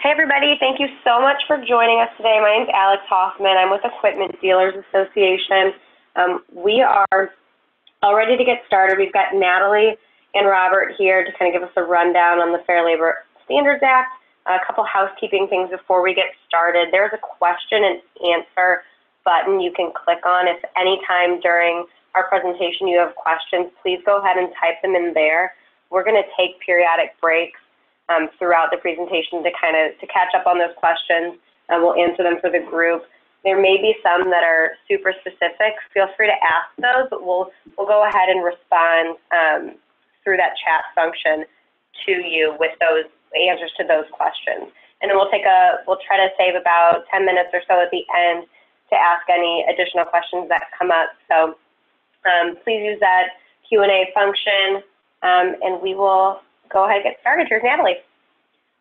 Hey everybody, thank you so much for joining us today. My name is Alex Hoffman. I'm with Equipment Dealers Association. We are all ready to get started. We've got Natalie and Robert here to kind of give us a rundown on the Fair Labor Standards Act, a couple housekeeping things before we get started. There's a question and answer button you can click on. If any time during our presentation you have questions, please go ahead and type them in there. We're going to take periodic breaks throughout the presentation to catch up on those questions, and we'll answer them for the group. There may be some that are super specific. Feel free to ask those, but we'll go ahead and respond through that chat function to you with those answers to those questions. And then we'll try to save about 10 minutes or so at the end to ask any additional questions that come up. So please use that Q&A function, and we will go ahead and get started. Here's Natalie.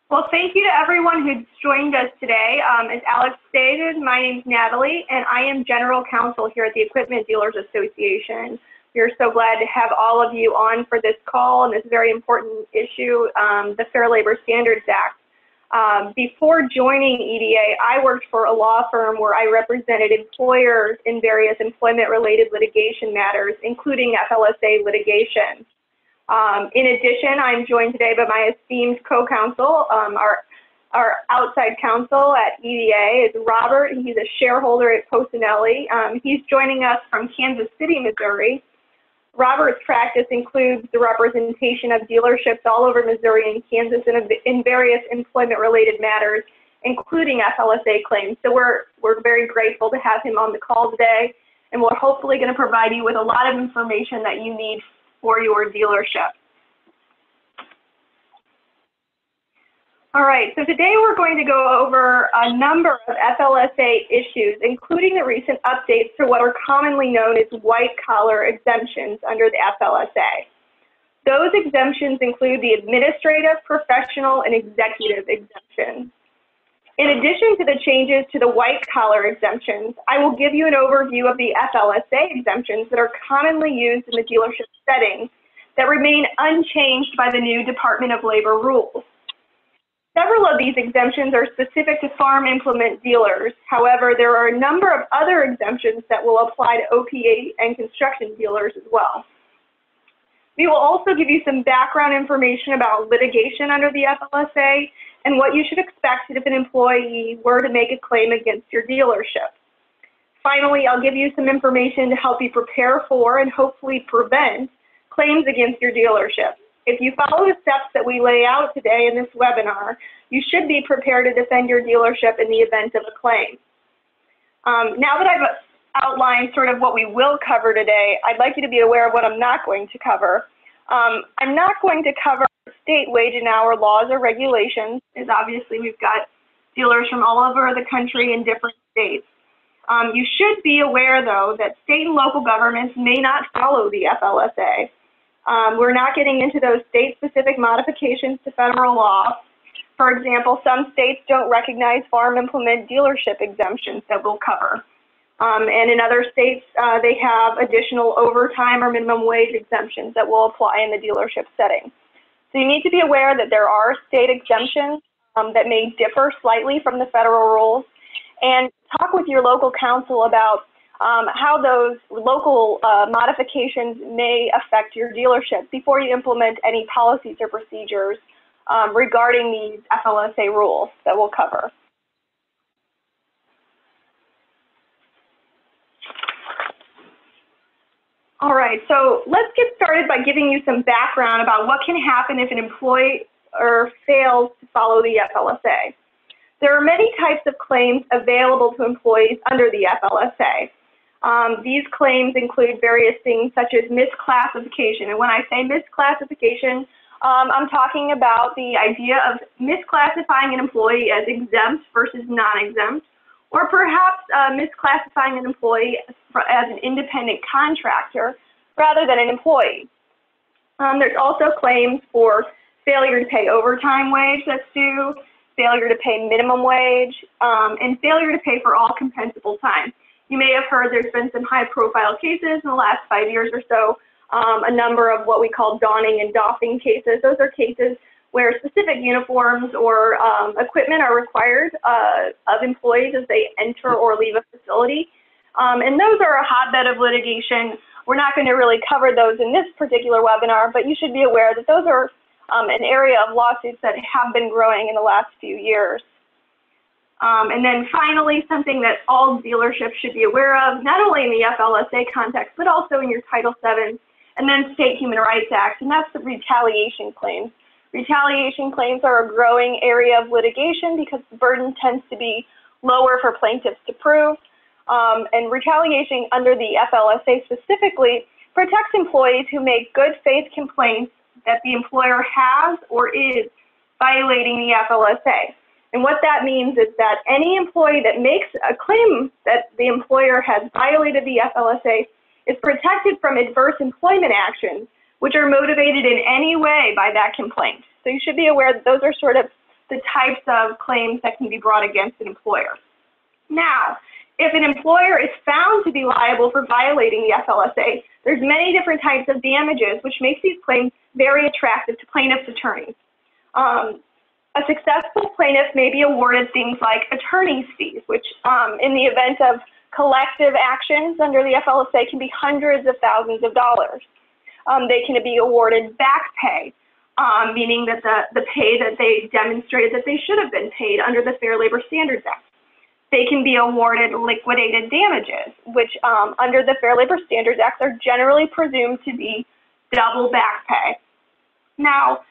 Well, thank you to everyone who joined us today. As Alex stated, my name is Natalie, and I am General Counsel here at the Equipment Dealers Association. We're so glad to have all of you on for this call and this very important issue, the Fair Labor Standards Act. Before joining EDA, I worked for a law firm where I represented employers in various employment-related litigation matters, including FLSA litigation. In addition, I'm joined today by my esteemed co-counsel. Our outside counsel at EDA is Robert. He's a shareholder at Posinelli. He's joining us from Kansas City, Missouri. Robert's practice includes the representation of dealerships all over Missouri and Kansas in various employment-related matters, including FLSA claims. So we're very grateful to have him on the call today, and we're hopefully going to provide you with a lot of information that you need for your dealership. All right, so today we're going to go over a number of FLSA issues, including the recent updates to what are commonly known as white-collar exemptions under the FLSA. Those exemptions include the administrative, professional, and executive exemptions. In addition to the changes to the white-collar exemptions, I will give you an overview of the FLSA exemptions that are commonly used in the dealership setting that remain unchanged by the new Department of Labor rules. Several of these exemptions are specific to farm implement dealers. However, there are a number of other exemptions that will apply to OPA and construction dealers as well. We will also give you some background information about litigation under the FLSA and what you should expect if an employee were to make a claim against your dealership. Finally, I'll give you some information to help you prepare for and hopefully prevent claims against your dealership. If you follow the steps that we lay out today in this webinar, you should be prepared to defend your dealership in the event of a claim. Now that I've outlined sort of what we will cover today, I'd like you to be aware of what I'm not going to cover. I'm not going to cover state wage and hour laws or regulations, as obviously we've got dealers from all over the country in different states. You should be aware, though, that state and local governments may not follow the FLSA. We're not getting into those state-specific modifications to federal law. For example, some states don't recognize farm implement dealership exemptions that we'll cover. And in other states, they have additional overtime or minimum wage exemptions that will apply in the dealership setting. So you need to be aware that there are state exemptions that may differ slightly from the federal rules, and talk with your local counsel about how those local modifications may affect your dealership before you implement any policies or procedures regarding these FLSA rules that we'll cover. All right, so let's get started by giving you some background about what can happen if an employer fails to follow the FLSA. There are many types of claims available to employees under the FLSA. These claims include various things such as misclassification. And when I say misclassification, I'm talking about the idea of misclassifying an employee as exempt versus non-exempt, or perhaps misclassifying an employee as an independent contractor rather than an employee. There's also claims for failure to pay overtime wage that's due, failure to pay minimum wage, and failure to pay for all compensable time. You may have heard there's been some high-profile cases in the last 5 years or so, a number of what we call donning and doffing cases. Those are cases where specific uniforms or equipment are required of employees as they enter or leave a facility. And those are a hotbed of litigation. We're not going to really cover those in this particular webinar, but you should be aware that those are an area of lawsuits that have been growing in the last few years. And then finally, something that all dealerships should be aware of, not only in the FLSA context, but also in your Title VII and then State Human Rights Act, and that's the retaliation claims. Retaliation claims are a growing area of litigation because the burden tends to be lower for plaintiffs to prove. And retaliation under the FLSA specifically protects employees who make good faith complaints that the employer has or is violating the FLSA. And what that means is that any employee that makes a claim that the employer has violated the FLSA is protected from adverse employment actions, which are motivated in any way by that complaint. So you should be aware that those are sort of the types of claims that can be brought against an employer. Now, if an employer is found to be liable for violating the FLSA, there's many different types of damages, which makes these claims very attractive to plaintiffs' attorneys. A successful plaintiff may be awarded things like attorney's fees, which in the event of collective actions under the FLSA can be hundreds of thousands of dollars. They can be awarded back pay, meaning that the pay that they demonstrated that they should have been paid under the Fair Labor Standards Act. They can be awarded liquidated damages, which under the Fair Labor Standards Act are generally presumed to be double back pay. Now,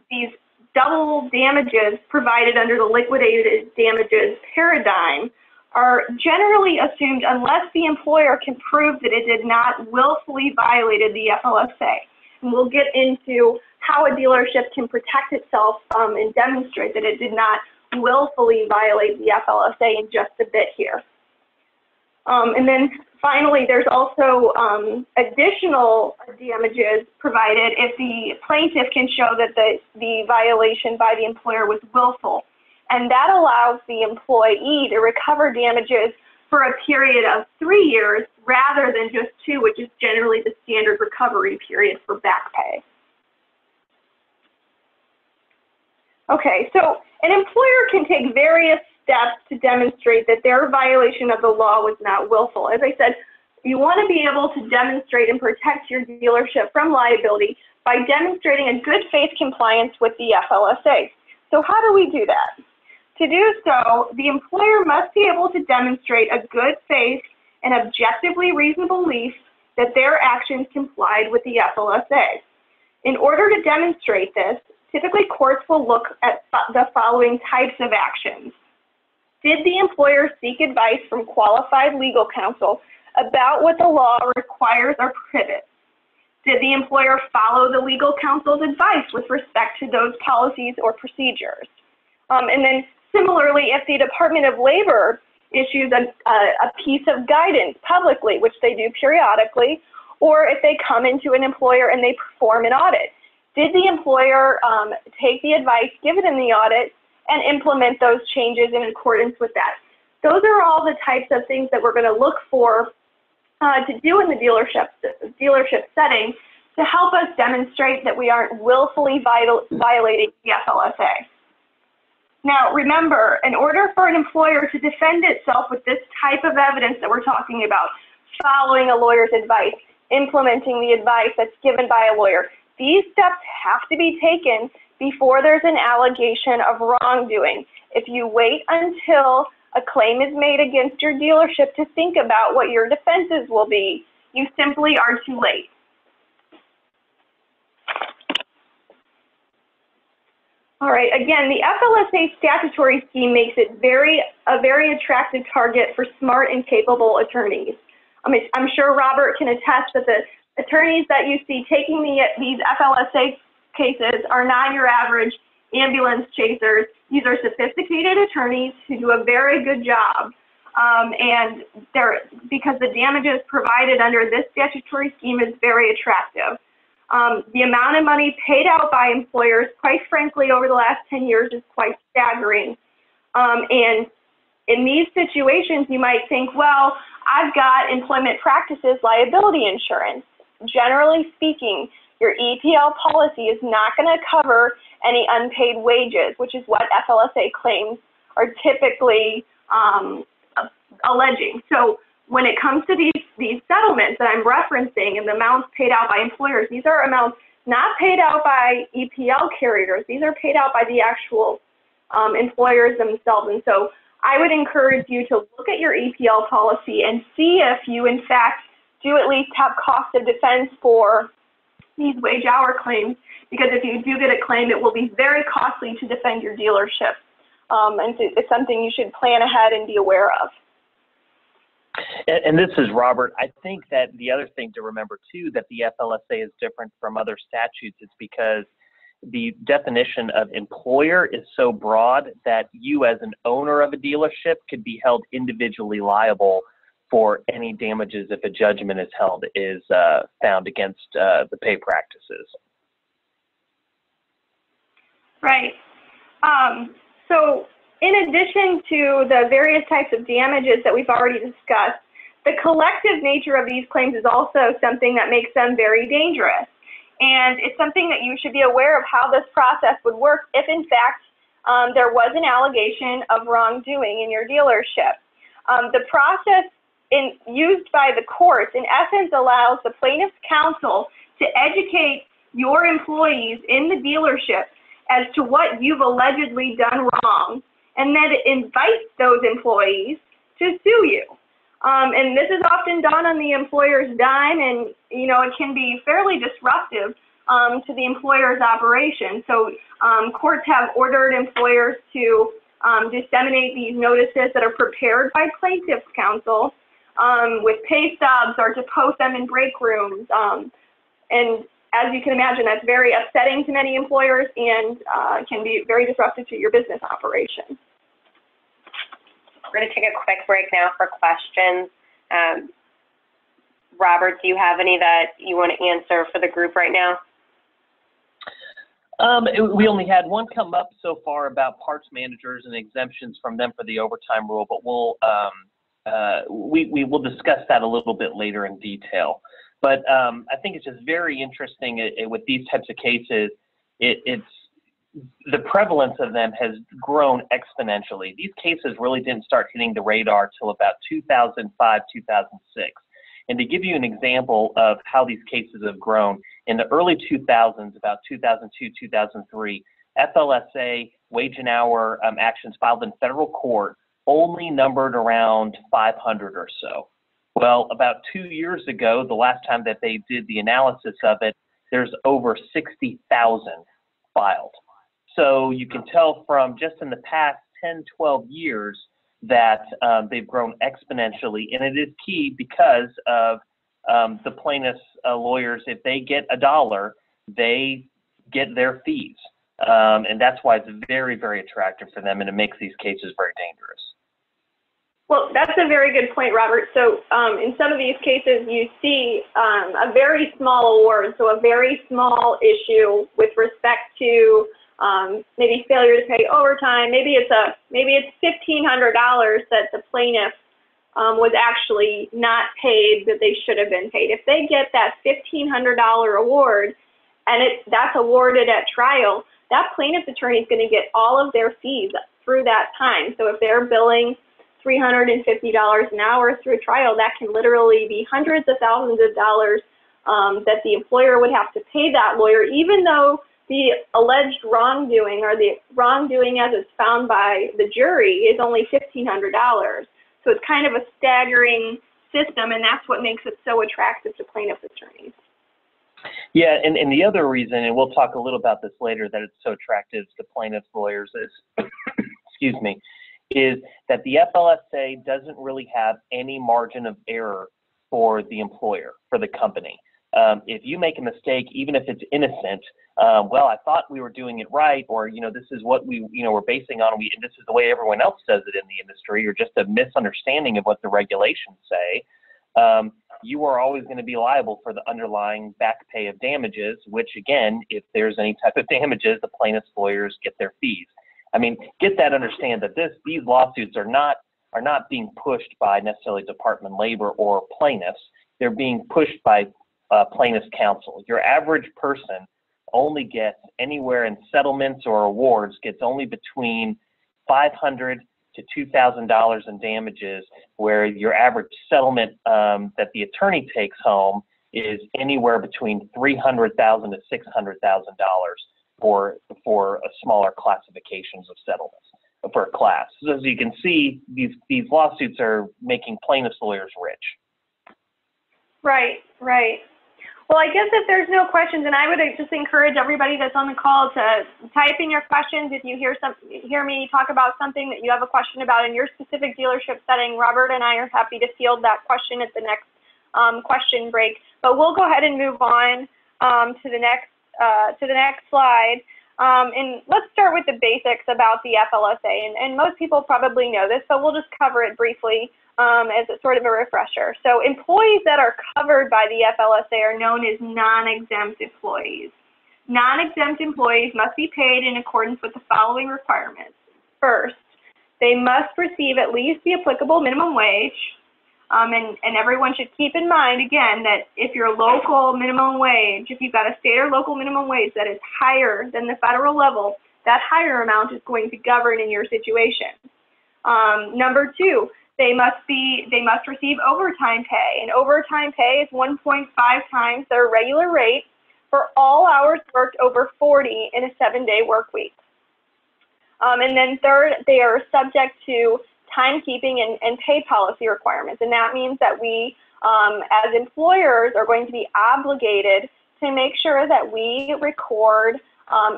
these double damages provided under the liquidated damages paradigm are generally assumed unless the employer can prove that it did not willfully violated the FLSA. And we'll get into how a dealership can protect itself and demonstrate that it did not willfully violate the FLSA in just a bit here. And then finally, there's also additional damages provided if the plaintiff can show that the violation by the employer was willful. And that allows the employee to recover damages for a period of 3 years rather than just 2, which is generally the standard recovery period for back pay. Okay, so an employer can take various steps to demonstrate that their violation of the law was not willful. As I said, you want to be able to demonstrate and protect your dealership from liability by demonstrating a good faith compliance with the FLSA. So how do we do that? To do so, the employer must be able to demonstrate a good faith and objectively reasonable belief that their actions complied with the FLSA. In order to demonstrate this, typically courts will look at the following types of actions. Did the employer seek advice from qualified legal counsel about what the law requires or prohibits? Did the employer follow the legal counsel's advice with respect to those policies or procedures? And then similarly, if the Department of Labor issues a piece of guidance publicly, which they do periodically, or if they come into an employer and they perform an audit, did the employer take the advice given in the audit and implement those changes in accordance with that? Those are all the types of things that we're going to look for to do in the dealership setting to help us demonstrate that we aren't willfully violating the FLSA. Now, remember, in order for an employer to defend itself with this type of evidence that we're talking about, following a lawyer's advice, implementing the advice that's given by a lawyer, these steps have to be taken before there's an allegation of wrongdoing. If you wait until a claim is made against your dealership to think about what your defenses will be, you simply are too late. All right, again, the FLSA statutory scheme makes it a very attractive target for smart and capable attorneys. I'm sure Robert can attest that the attorneys that you see taking these FLSA cases are not your average ambulance chasers. These are sophisticated attorneys who do a very good job, and because the damages provided under this statutory scheme is very attractive. The amount of money paid out by employers, quite frankly, over the last 10 years is quite staggering. And in these situations, you might think, well, I've got employment practices liability insurance. Generally speaking, your EPL policy is not going to cover any unpaid wages, which is what FLSA claims are typically alleging. So when it comes to these settlements that I'm referencing and the amounts paid out by employers, these are amounts not paid out by EPL carriers. These are paid out by the actual employers themselves. And so I would encourage you to look at your EPL policy and see if you, in fact, do at least have cost of defense for these wage hour claims, because if you do get a claim, it will be very costly to defend your dealership. And it's something you should plan ahead and be aware of. And this is Robert. I think that the other thing to remember too, that the FLSA is different from other statutes, is because the definition of employer is so broad that you as an owner of a dealership could be held individually liable for any damages if a judgment is found against the pay practices. Right. So in addition to the various types of damages that we've already discussed, the collective nature of these claims is also something that makes them very dangerous. And it's something that you should be aware of how this process would work if, in fact, there was an allegation of wrongdoing in your dealership. The process used by the courts, in essence, allows the plaintiff's counsel to educate your employees in the dealership as to what you've allegedly done wrong, and then it invites those employees to sue you. And this is often done on the employer's dime, and it can be fairly disruptive to the employer's operation. So courts have ordered employers to disseminate these notices that are prepared by plaintiff's counsel with pay stubs, or to post them in break rooms. And as you can imagine, that's very upsetting to many employers and can be very disruptive to your business operation. We're going to take a quick break now for questions. Robert, do you have any that you want to answer for the group right now? We only had one come up so far about parts managers and exemptions from them for the overtime rule, but we will discuss that a little bit later in detail. But I think it's just very interesting with these types of cases. The prevalence of them has grown exponentially. These cases really didn't start hitting the radar till about 2005, 2006. And to give you an example of how these cases have grown, in the early 2000s, about 2002, 2003, FLSA wage and hour actions filed in federal court only numbered around 500 or so. Well, about 2 years ago, the last time that they did the analysis of it, there's over 60,000 filed. So you can tell from just in the past 10, 12 years that they've grown exponentially. And it is key because of the plaintiff's lawyers. If they get $1, they get their fees. And that's why it's very, very attractive for them, and it makes these cases very dangerous. Well, that's a very good point, Robert. So in some of these cases, you see a very small award, so a very small issue with respect to maybe failure to pay overtime. Maybe it's $1,500 that the plaintiff was actually not paid that they should have been paid. If they get that $1,500 award and that's awarded at trial, that plaintiff's attorney is going to get all of their fees through that time. So if they're billing $350 an hour through a trial, that can literally be hundreds of thousands of dollars that the employer would have to pay that lawyer, even though the alleged wrongdoing, or the wrongdoing as it's found by the jury, is only $1,500. So it's kind of a staggering system, and that's what makes it so attractive to plaintiff's attorneys. Yeah, and the other reason, and we'll talk a little about this later, that it's so attractive to plaintiff's lawyers is, excuse me, is that the FLSA doesn't really have any margin of error for the employer, for the company. If you make a mistake, even if it's innocent, well, I thought we were doing it right, or, this is what we, we're basing on, and this is the way everyone else does it in the industry, or just a misunderstanding of what the regulations say, you are always going to be liable for the underlying back pay of damages, which, again, if there's any type of damages, the plaintiff's lawyers get their fees. I mean, get that, understand that these lawsuits are not being pushed by necessarily Department of Labor or plaintiffs. They're being pushed by plaintiff's counsel. Your average person only gets anywhere in settlements or awards, gets only between $500 to $2,000 in damages, where your average settlement that the attorney takes home is anywhere between $300,000 to $600,000 for smaller classifications of settlements for a class. So as you can see, these lawsuits are making plaintiffs' lawyers rich. Right, right. Well, I guess if there's no questions, and I would just encourage everybody that's on the call to type in your questions. If you hear me talk about something that you have a question about in your specific dealership setting, Robert and I are happy to field that question at the next question break. But we'll go ahead and move on to the next slide. And let's start with the basics about the FLSA. And most people probably know this, so we'll just cover it briefly as a sort of a refresher. So employees that are covered by the FLSA are known as non-exempt employees. Non-exempt employees must be paid in accordance with the following requirements. First, they must receive at least the applicable minimum wage. And everyone should keep in mind, again, that if your local minimum wage, if you've got a state or local minimum wage that is higher than the federal level, that higher amount is going to govern in your situation. Number two, they must receive overtime pay, and overtime pay is 1.5 times their regular rate for all hours worked over 40 in a 7-day work week. And then third, they are subject to timekeeping and pay policy requirements, and that means that we, as employers, are going to be obligated to make sure that we record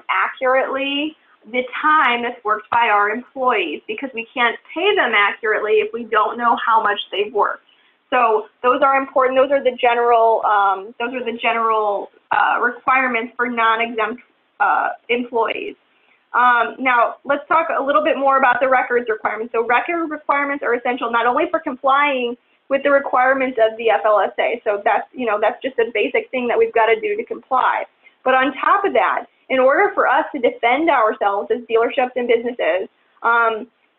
accurately the time that's worked by our employees, because we can't pay them accurately if we don't know how much they've worked. So those are important. Those are the general requirements for non-exempt employees. Now, let's talk a little bit more about the records requirements. So record requirements are essential not only for complying with the requirements of the FLSA, so that's just a basic thing that we've got to do to comply. But on top of that, in order for us to defend ourselves as dealerships and businesses,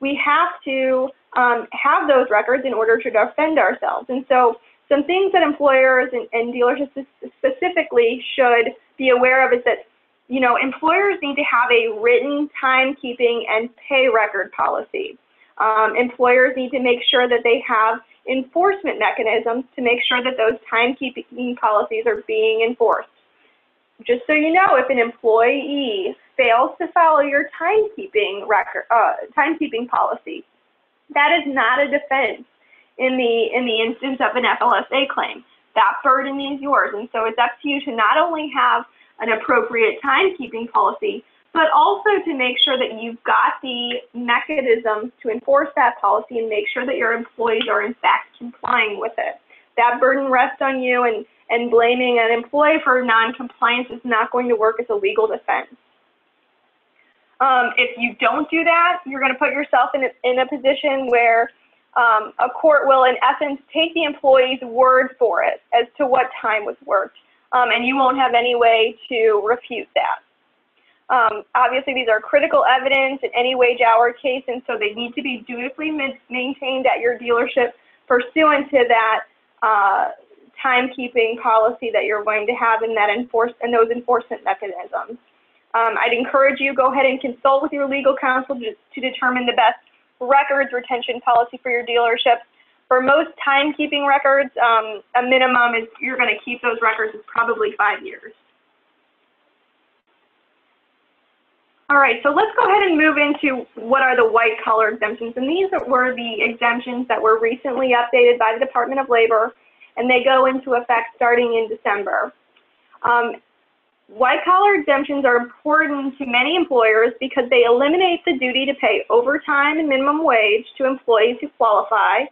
we have to have those records in order to defend ourselves. And so some things that employers and dealerships specifically should be aware of is that employers need to have a written timekeeping and pay record policy. Employers need to make sure that they have enforcement mechanisms to make sure that those timekeeping policies are being enforced. Just so you know, if an employee fails to follow your timekeeping policy, that is not a defense in the instance of an FLSA claim. That burden is yours, and so it's up to you to not only have an appropriate timekeeping policy, but also to make sure that you've got the mechanisms to enforce that policy and make sure that your employees are in fact complying with it. That burden rests on you, and blaming an employee for non-compliance is not going to work as a legal defense. If you don't do that, you're going to put yourself in a position where a court will, in essence, take the employee's word for it as to what time was worked, and you won't have any way to refute that. Obviously, these are critical evidence in any wage hour case, and so they need to be dutifully maintained at your dealership pursuant to that timekeeping policy that you're going to have in that those enforcement mechanisms. I'd encourage you, go ahead and consult with your legal counsel to determine the best records retention policy for your dealership. For most timekeeping records, a minimum is you're going to keep those records is probably 5 years. All right, so let's go ahead and move into what are the white-collar exemptions. And these were the exemptions that were recently updated by the Department of Labor, and they go into effect starting in December. White-collar exemptions are important to many employers because they eliminate the duty to pay overtime and minimum wage to employees who qualify,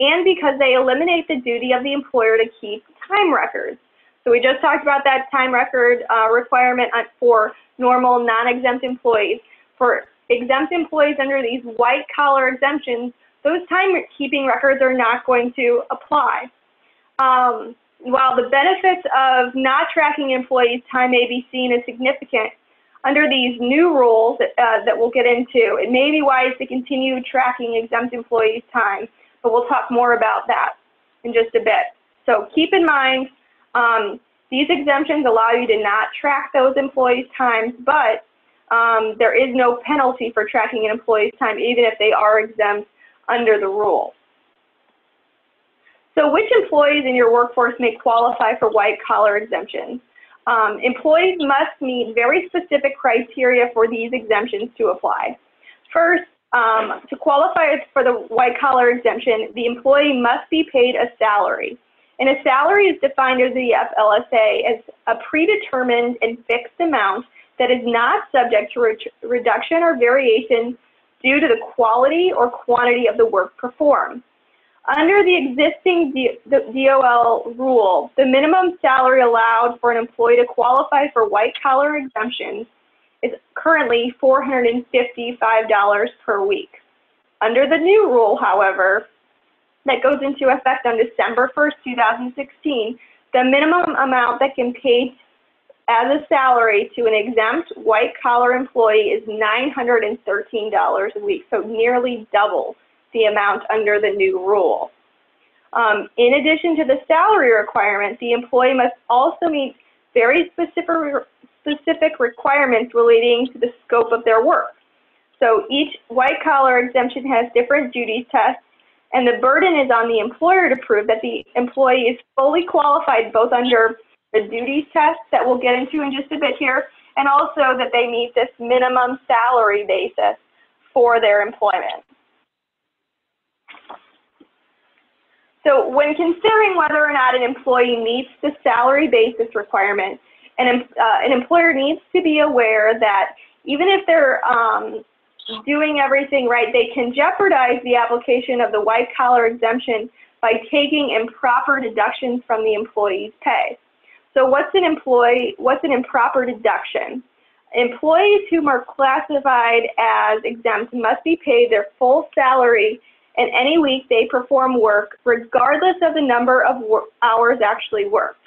and because they eliminate the duty of the employer to keep time records. So we just talked about that time record requirement for normal non-exempt employees. For exempt employees under these white-collar exemptions, those timekeeping records are not going to apply. While the benefits of not tracking employees' time may be seen as significant, under these new rules that we'll get into, it may be wise to continue tracking exempt employees' time, but we'll talk more about that in just a bit. So keep in mind, These exemptions allow you to not track those employees' times, but there is no penalty for tracking an employee's time, even if they are exempt under the rule. So which employees in your workforce may qualify for white-collar exemptions? Employees must meet very specific criteria for these exemptions to apply. First, to qualify for the white-collar exemption, the employee must be paid a salary. And a salary is defined under the FLSA as a predetermined and fixed amount that is not subject to reduction or variation due to the quality or quantity of the work performed. Under the existing DOL rule, the minimum salary allowed for an employee to qualify for white-collar exemptions is currently $455 per week. Under the new rule, however, that goes into effect on December 1st, 2016, the minimum amount that can be paid as a salary to an exempt white-collar employee is $913 a week, so nearly double the amount under the new rule. In addition to the salary requirement, the employee must also meet very specific requirements relating to the scope of their work. So each white-collar exemption has different duties tests, and the burden is on the employer to prove that the employee is fully qualified both under the duties test that we'll get into in just a bit here, and also that they meet this minimum salary basis for their employment. So when considering whether or not an employee meets the salary basis requirement, an employer needs to be aware that even if they're doing everything right, they can jeopardize the application of the white-collar exemption by taking improper deductions from the employee's pay. So what's an improper deduction? Employees whom are classified as exempt must be paid their full salary in any week they perform work, regardless of the number of hours actually worked.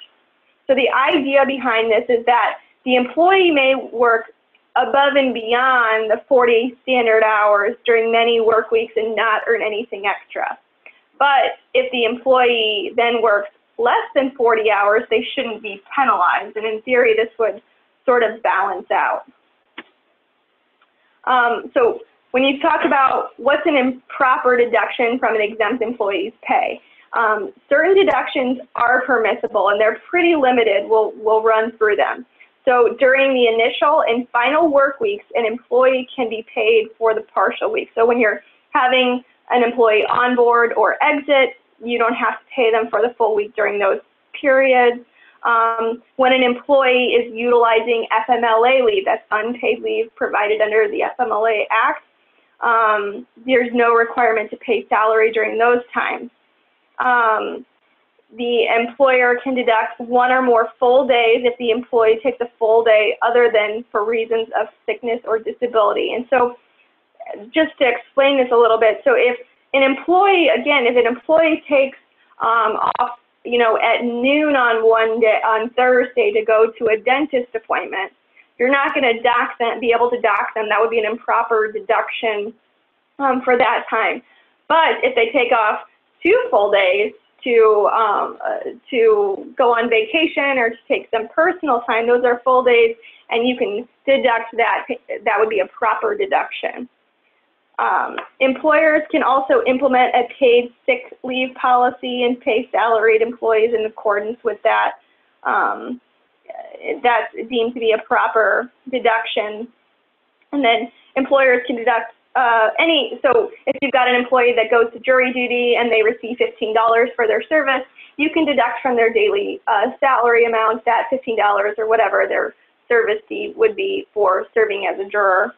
So the idea behind this is that the employee may work above and beyond the 40 standard hours during many work weeks and not earn anything extra. But if the employee then works less than 40 hours, they shouldn't be penalized. And in theory, this would sort of balance out. So when you talk about what's an improper deduction from an exempt employee's pay, certain deductions are permissible and they're pretty limited. We'll run through them. So during the initial and final work weeks, an employee can be paid for the partial week. So when you're having an employee onboard or exit, you don't have to pay them for the full week during those periods. When an employee is utilizing FMLA leave, that's unpaid leave provided under the FMLA Act, there's no requirement to pay salary during those times. The employer can deduct one or more full days if the employee takes a full day other than for reasons of sickness or disability. And so just to explain this a little bit, so if an employee, again, if an employee takes off, you know, at noon on Thursday to go to a dentist appointment, you're not going to be able to dock them. That would be an improper deduction for that time. But if they take off 2 full days to go on vacation or to take some personal time, those are full days, and you can deduct that. That would be a proper deduction. Employers can also implement a paid sick leave policy and pay salaried employees in accordance with that. That's deemed to be a proper deduction. And then employers can deduct so if you've got an employee that goes to jury duty and they receive $15 for their service, you can deduct from their daily salary amount that $15 or whatever their service fee would be for serving as a juror.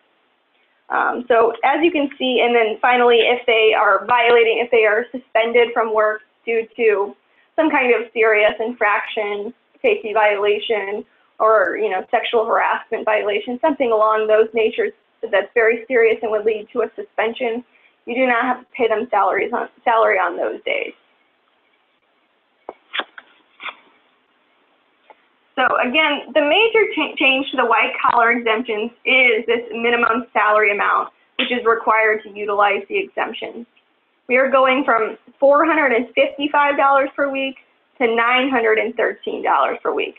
So as you can see, and then finally, if they are suspended from work due to some kind of serious infraction, safety violation, or sexual harassment violation, something along those natures that's very serious and would lead to a suspension, you do not have to pay them salary on those days. So again, the major change to the white-collar exemptions is this minimum salary amount, which is required to utilize the exemptions. We are going from $455 per week to $913 per week.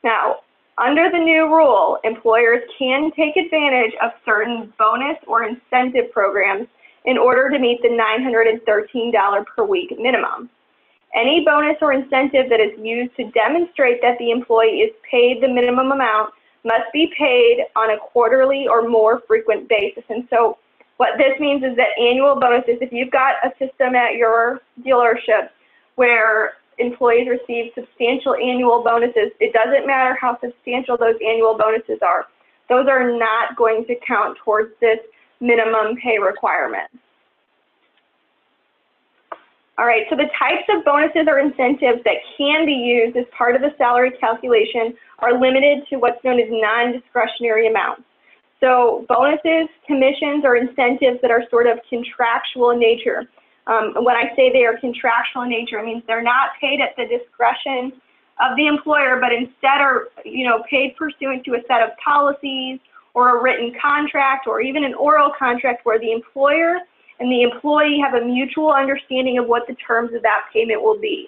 Now, under the new rule, employers can take advantage of certain bonus or incentive programs in order to meet the $913 per week minimum. Any bonus or incentive that is used to demonstrate that the employee is paid the minimum amount must be paid on a quarterly or more frequent basis. And so what this means is that annual bonuses, if you've got a system at your dealership where employees receive substantial annual bonuses, it doesn't matter how substantial those annual bonuses are. Those are not going to count towards this minimum pay requirement. All right, so the types of bonuses or incentives that can be used as part of the salary calculation are limited to what's known as non-discretionary amounts. So bonuses, commissions, or incentives that are sort of contractual in nature. When I say they are contractual in nature, it means they're not paid at the discretion of the employer, but instead are, paid pursuant to a set of policies or a written contract or even an oral contract where the employer and the employee have a mutual understanding of what the terms of that payment will be.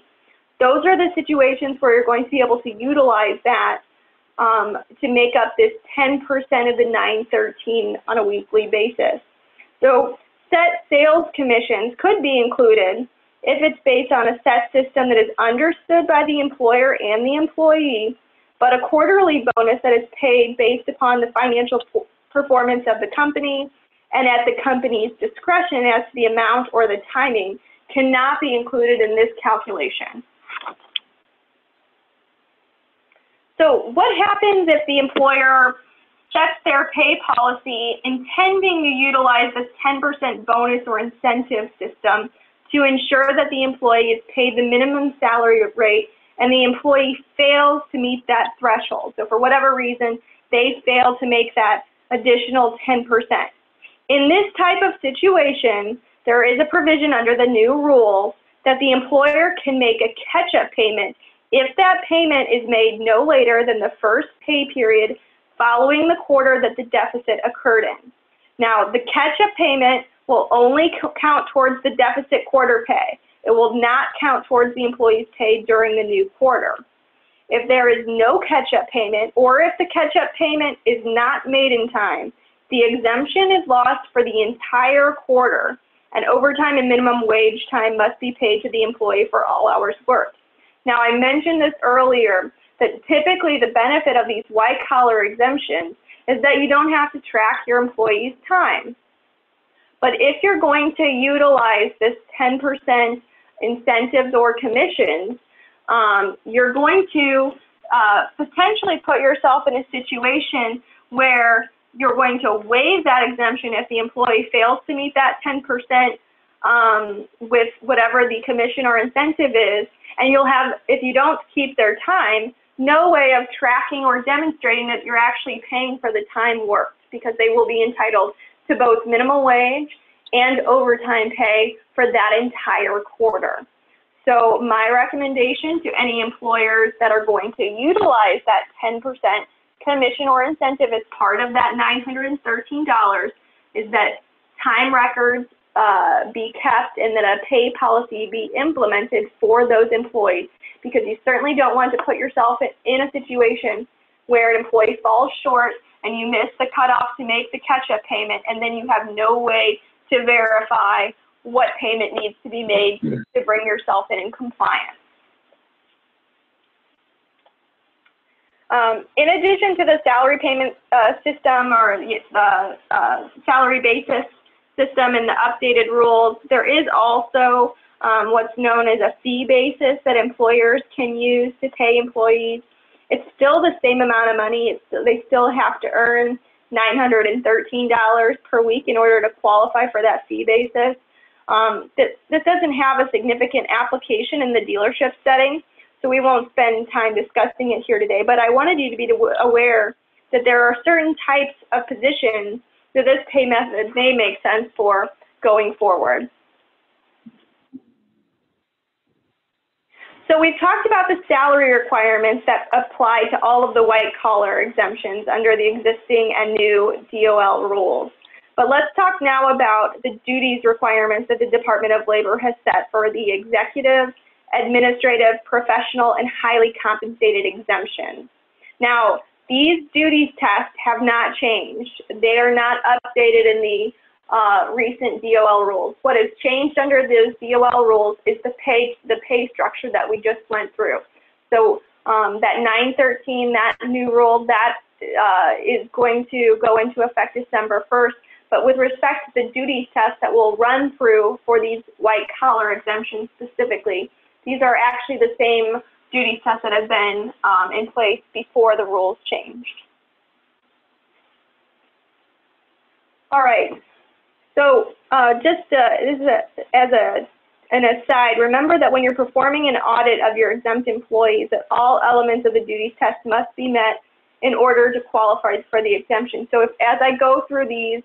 Those are the situations where you're going to be able to utilize that to make up this 10% of the $913 on a weekly basis. So set sales commissions could be included if it's based on a set system that is understood by the employer and the employee, but a quarterly bonus that is paid based upon the financial performance of the company and at the company's discretion as to the amount or the timing cannot be included in this calculation. So what happens if the employer sets their pay policy intending to utilize this 10% bonus or incentive system to ensure that the employee is paid the minimum salary rate and the employee fails to meet that threshold? So for whatever reason, they fail to make that additional 10%. In this type of situation, there is a provision under the new rule that the employer can make a catch-up payment if that payment is made no later than the first pay period following the quarter that the deficit occurred in. Now, the catch-up payment will only count towards the deficit quarter pay. It will not count towards the employee's pay during the new quarter. If there is no catch-up payment, or if the catch-up payment is not made in time, the exemption is lost for the entire quarter, and overtime and minimum wage time must be paid to the employee for all hours worked. Now, I mentioned this earlier, that typically the benefit of these white-collar exemptions is that you don't have to track your employees' time. But if you're going to utilize this 10% incentives or commissions, you're going to potentially put yourself in a situation where you're going to waive that exemption if the employee fails to meet that 10% with whatever the commission or incentive is, and you'll have, if you don't keep their time, no way of tracking or demonstrating that you're actually paying for the time worked, because they will be entitled to both minimum wage and overtime pay for that entire quarter. So my recommendation to any employers that are going to utilize that 10% commission or incentive as part of that $913 is that time records be kept and that a pay policy be implemented for those employees, because you certainly don't want to put yourself in a situation where an employee falls short and you miss the cutoff to make the catch-up payment, and then you have no way to verify what payment needs to be made to bring yourself in compliance. In addition to the salary payment system or the salary basis system and the updated rules, there is also what's known as a fee basis that employers can use to pay employees. It's still the same amount of money. They still have to earn $913 per week in order to qualify for that fee basis. This doesn't have a significant application in the dealership setting, so we won't spend time discussing it here today, but I wanted you to be aware that there are certain types of positions that this pay method may make sense for going forward. So we've talked about the salary requirements that apply to all of the white-collar exemptions under the existing and new DOL rules. But let's talk now about the duties requirements that the Department of Labor has set for the executive, administrative, professional, and highly compensated exemptions. Now, these duties tests have not changed. They are not updated in the recent DOL rules. What has changed under those DOL rules is the pay structure that we just went through. So that 913, that new rule, that is going to go into effect December 1st. But with respect to the duties test that we'll run through for these white collar exemptions specifically, these are actually the same duties tests that have been in place before the rules changed. All right. So this is as an aside, remember that when you're performing an audit of your exempt employees, that all elements of the duties test must be met in order to qualify for the exemption. So as I go through these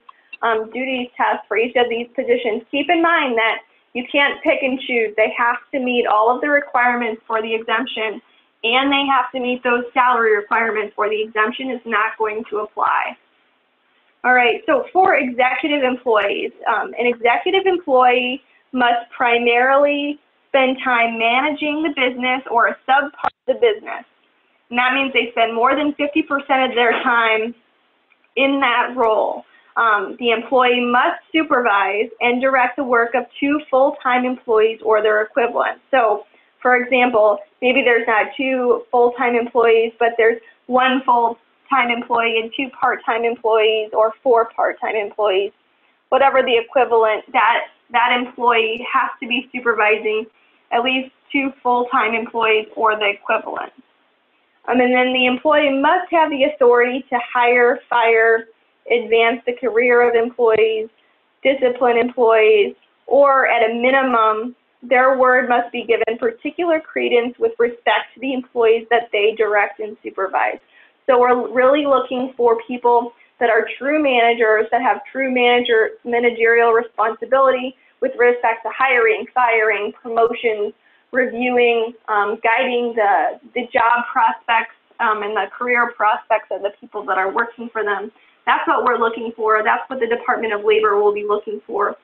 duties tests for each of these positions, keep in mind that you can't pick and choose. They have to meet all of the requirements for the exemption, and they have to meet those salary requirements, or the exemption is not going to apply. All right, so for executive employees, an executive employee must primarily spend time managing the business or a subpart of the business. And that means they spend more than 50% of their time in that role. The employee must supervise and direct the work of 2 full-time employees or their equivalent. So, for example, maybe there's not 2 full-time employees, but there's 1 full-time employee and 2 part-time employees, or 4 part-time employees. Whatever the equivalent, that employee has to be supervising at least 2 full-time employees or the equivalent. And then the employee must have the authority to hire, fire, advance the career of employees, discipline employees, or at a minimum, their word must be given particular credence with respect to the employees that they direct and supervise. So we're really looking for people that are true managers, that have true managerial responsibility with respect to hiring, firing, promotions, reviewing, guiding the job prospects and the career prospects of the people that are working for them. That's what we're looking for. That's what the Department of Labor will be looking for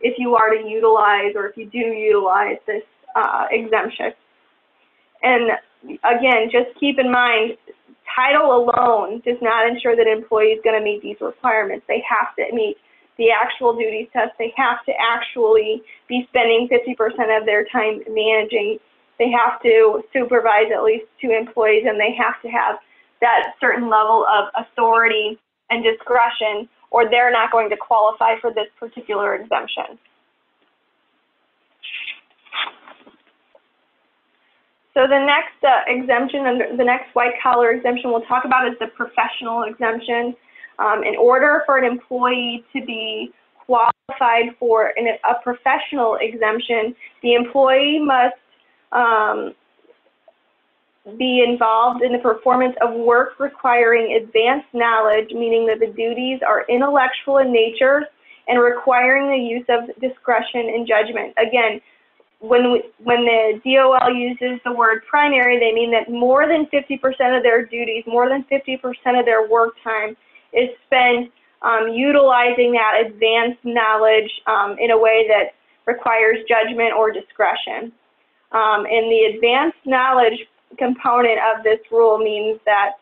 if you are to utilize, or if you do utilize, this exemption. And again, just keep in mind, title alone does not ensure that an employee is going to meet these requirements. They have to meet the actual duties test. They have to actually be spending 50% of their time managing. They have to supervise at least 2 employees, and they have to have that certain level of authority and discretion, or they're not going to qualify for this particular exemption. So the next exemption, the next white-collar exemption we'll talk about is the professional exemption. In order for an employee to be qualified for a professional exemption, the employee must be involved in the performance of work requiring advanced knowledge, meaning that the duties are intellectual in nature and requiring the use of discretion and judgment. Again, when the DOL uses the word primary, they mean that more than 50% of their duties, more than 50% of their work time is spent utilizing that advanced knowledge in a way that requires judgment or discretion. And the advanced knowledge component of this rule means that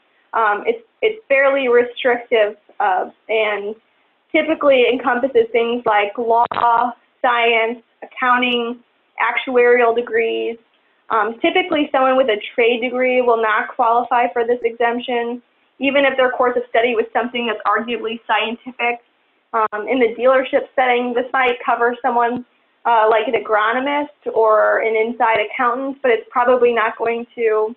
it's fairly restrictive and typically encompasses things like law, science, accounting, actuarial degrees. Typically, someone with a trade degree will not qualify for this exemption, even if their course of study was something that's arguably scientific. In the dealership setting, this might cover someone like an agronomist or an inside accountant, but it's probably not going to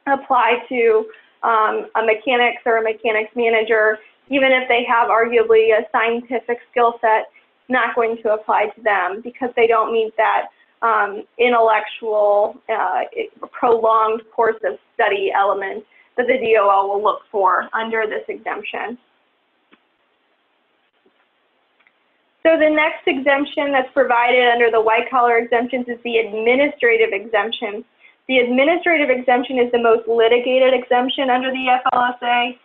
apply to a mechanics or a mechanics manager. Even if they have arguably a scientific skill set, it's not going to apply to them because they don't meet that intellectual, prolonged course of study element that the DOL will look for under this exemption. So the next exemption that's provided under the white-collar exemptions is the administrative exemption. The administrative exemption is the most litigated exemption under the FLSA.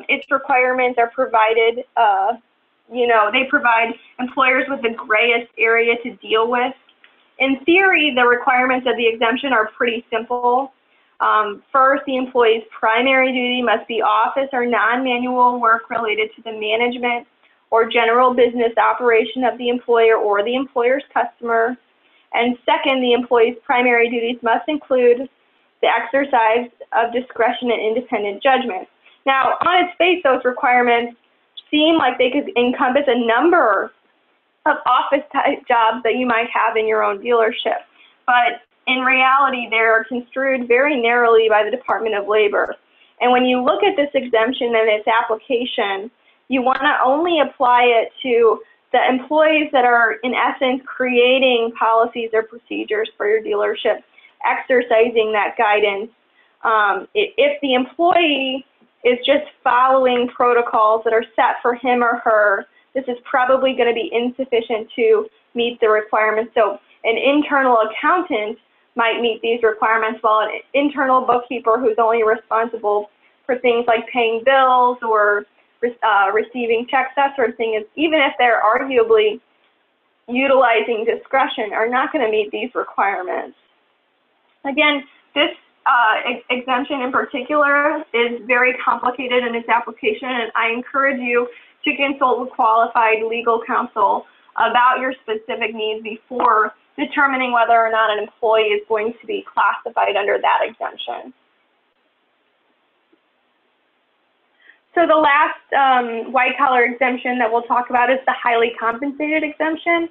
Its requirements are provided, they provide employers with the grayest area to deal with. In theory, the requirements of the exemption are pretty simple. First, the employee's primary duty must be office or non-manual work related to the management or general business operation of the employer or the employer's customer. And second, the employee's primary duties must include the exercise of discretion and independent judgment. Now, on its face, those requirements seem like they could encompass a number of office-type jobs that you might have in your own dealership. But in reality, they're construed very narrowly by the Department of Labor. And when you look at this exemption and its application, you want to only apply it to the employees that are, in essence, creating policies or procedures for your dealership, exercising that guidance. If the employee is just following protocols that are set for him or her, this is probably going to be insufficient to meet the requirements. So an internal accountant might meet these requirements, while an internal bookkeeper who's only responsible for things like paying bills or receiving checks, that sort of thing, is, even if they're arguably utilizing discretion, are not going to meet these requirements. Again, this exemption in particular is very complicated in its application, and I encourage you to consult with qualified legal counsel about your specific needs before determining whether or not an employee is going to be classified under that exemption. So the last white-collar exemption that we'll talk about is the highly compensated exemption.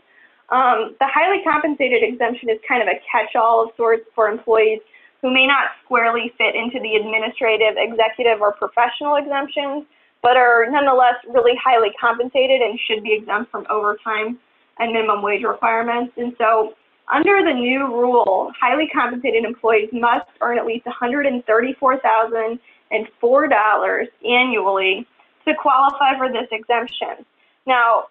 The highly compensated exemption is kind of a catch-all of sorts for employees who may not squarely fit into the administrative, executive, or professional exemptions, but are nonetheless really highly compensated and should be exempt from overtime and minimum wage requirements. And so under the new rule, highly compensated employees must earn at least $134,004 annually to qualify for this exemption. Now,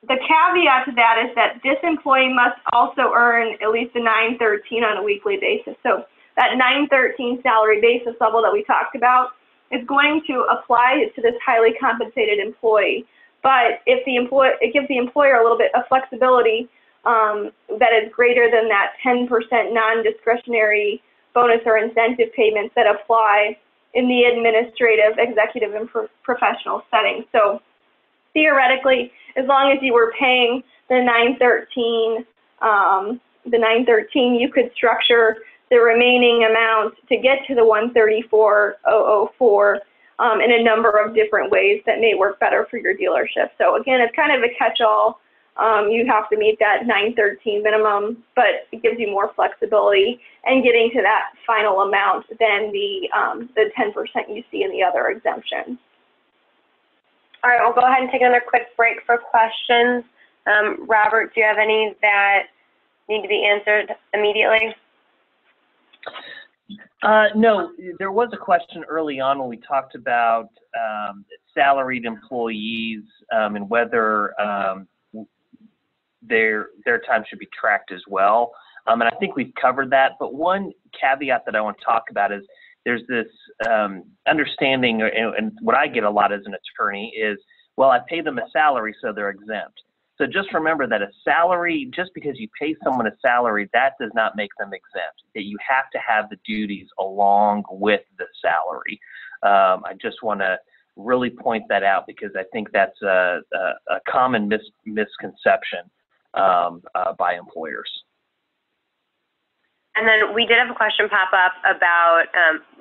the caveat to that is that this employee must also earn at least a 913 on a weekly basis. So that 913 salary basis level that we talked about is going to apply to this highly compensated employee. But if it gives the employer a little bit of flexibility that is greater than that 10% non-discretionary bonus or incentive payments that apply in the administrative, executive, and professional setting. So theoretically, as long as you were paying the 913, you could structure the remaining amount to get to the 134,004 in a number of different ways that may work better for your dealership. So again, it's kind of a catch-all. You have to meet that 913 minimum, but it gives you more flexibility and getting to that final amount than the 10% you see in the other exemptions. All right, we'll go ahead and take another quick break for questions. Robert, do you have any that need to be answered immediately? No, there was a question early on when we talked about salaried employees and whether their time should be tracked as well. And I think we've covered that, but one caveat that I want to talk about is there's this understanding, and what I get a lot as an attorney is, well, I pay them a salary, so they're exempt. So just remember that a salary, just because you pay someone a salary, that does not make them exempt. That you have to have the duties along with the salary. I just want to really point that out because I think that's a common misconception by employers. And then we did have a question pop up about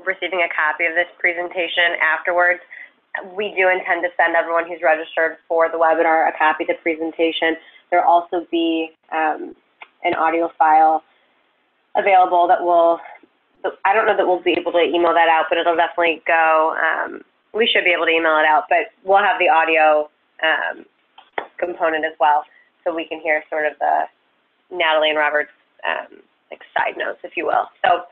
receiving a copy of this presentation afterwards. We do intend to send everyone who's registered for the webinar a copy of the presentation. There will also be an audio file available that will, I don't know that we'll be able to email that out, but it'll definitely go, we should be able to email it out, but we'll have the audio component as well, so we can hear sort of the Natalie and Robert's like side notes, if you will. So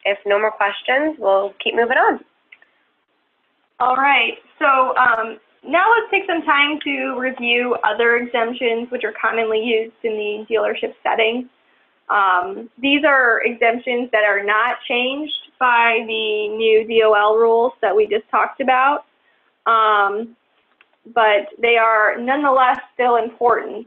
if no more questions, we'll keep moving on. All right, so now let's take some time to review other exemptions which are commonly used in the dealership setting. These are exemptions that are not changed by the new DOL rules that we just talked about. but they are nonetheless still important.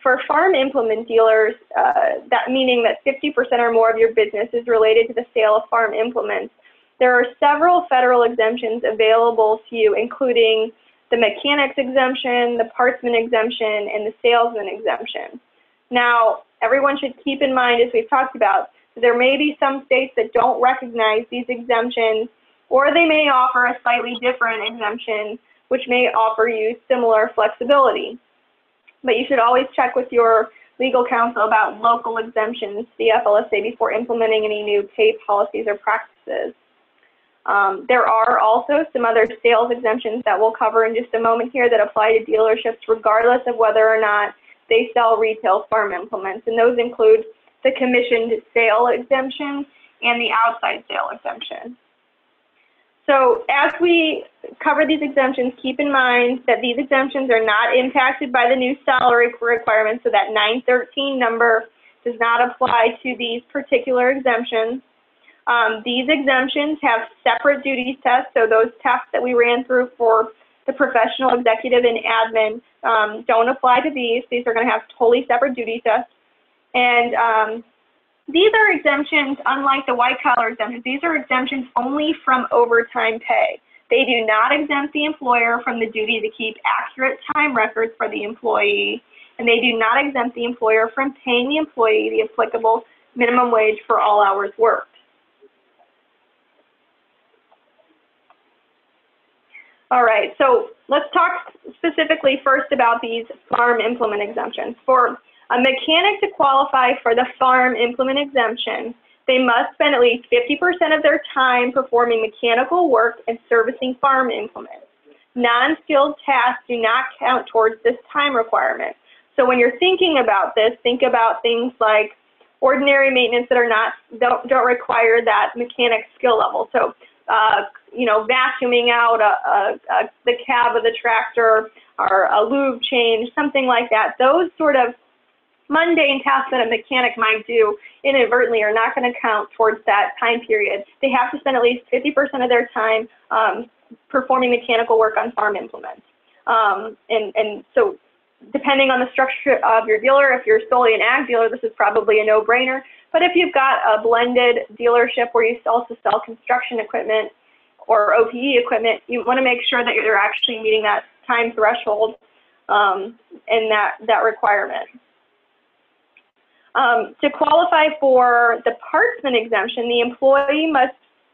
For farm implement dealers, that meaning that 50% or more of your business is related to the sale of farm implements, there are several federal exemptions available to you, including the mechanics exemption, the partsman exemption, and the salesman exemption. Now, everyone should keep in mind, as we've talked about, there may be some states that don't recognize these exemptions, or they may offer a slightly different exemption, which may offer you similar flexibility. But you should always check with your legal counsel about local exemptions to the FLSA before implementing any new pay policies or practices. There are also some other sales exemptions that we'll cover in just a moment here that apply to dealerships regardless of whether or not they sell retail farm implements, and those include the commissioned sale exemption and the outside sale exemption. So as we cover these exemptions, keep in mind that these exemptions are not impacted by the new salary requirements, so that 913 number does not apply to these particular exemptions. These exemptions have separate duties tests, so those tests that we ran through for the professional, executive, and admin don't apply to these. These are going to have totally separate duty tests. And these are exemptions, unlike the white-collar exemptions, these are exemptions only from overtime pay. They do not exempt the employer from the duty to keep accurate time records for the employee, and they do not exempt the employer from paying the employee the applicable minimum wage for all hours worked. All right, so let's talk specifically first about these farm implement exemptions. For a mechanic to qualify for the farm implement exemption, they must spend at least 50% of their time performing mechanical work and servicing farm implements. Non-skilled tasks do not count towards this time requirement. So when you're thinking about this, think about things like ordinary maintenance that are don't require that mechanic skill level. So you know, vacuuming out the cab of the tractor or a lube change, something like that. Those sort of mundane tasks that a mechanic might do inadvertently are not going to count towards that time period. They have to spend at least 50% of their time performing mechanical work on farm implements. And so depending on the structure of your dealer, if you're solely an ag dealer, this is probably a no-brainer. But if you've got a blended dealership where you also sell construction equipment or OPE equipment, you want to make sure that you're actually meeting that time threshold and that requirement. To qualify for the partsman exemption, the employee must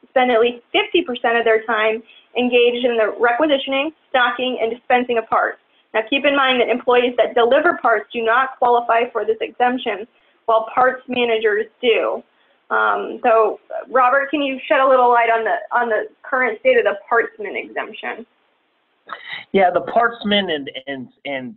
spend at least 50% of their time engaged in the requisitioning, stocking, and dispensing of parts. Now keep in mind that employees that deliver parts do not qualify for this exemption, while parts managers do. So Robert, can you shed a little light on the current state of the partsman exemption? Yeah, the partsmen and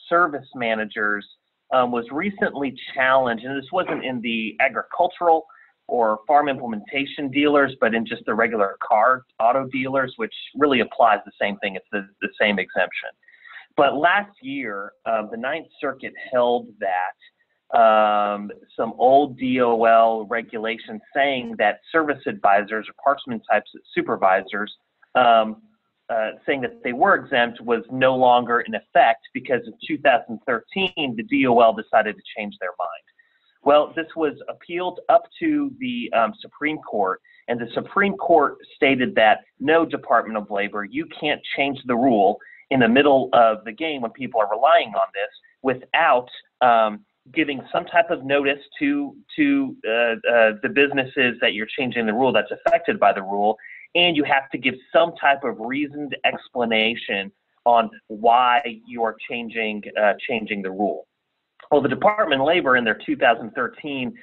service managers was recently challenged, and this wasn't in the agricultural or farm implementation dealers, but in just the regular car auto dealers, which really applies the same thing. It's the same exemption. But last year, the Ninth Circuit held that some old DOL regulations saying that service advisors or partsman types of supervisors saying that they were exempt was no longer in effect because in 2013, the DOL decided to change their mind. Well, this was appealed up to the Supreme Court, and the Supreme Court stated that no, Department of Labor, you can't change the rule in the middle of the game when people are relying on this without giving some type of notice to the businesses that you're changing the rule that's affected by the rule, and you have to give some type of reasoned explanation on why you're changing the rule. Well, the Department of Labor in their 2013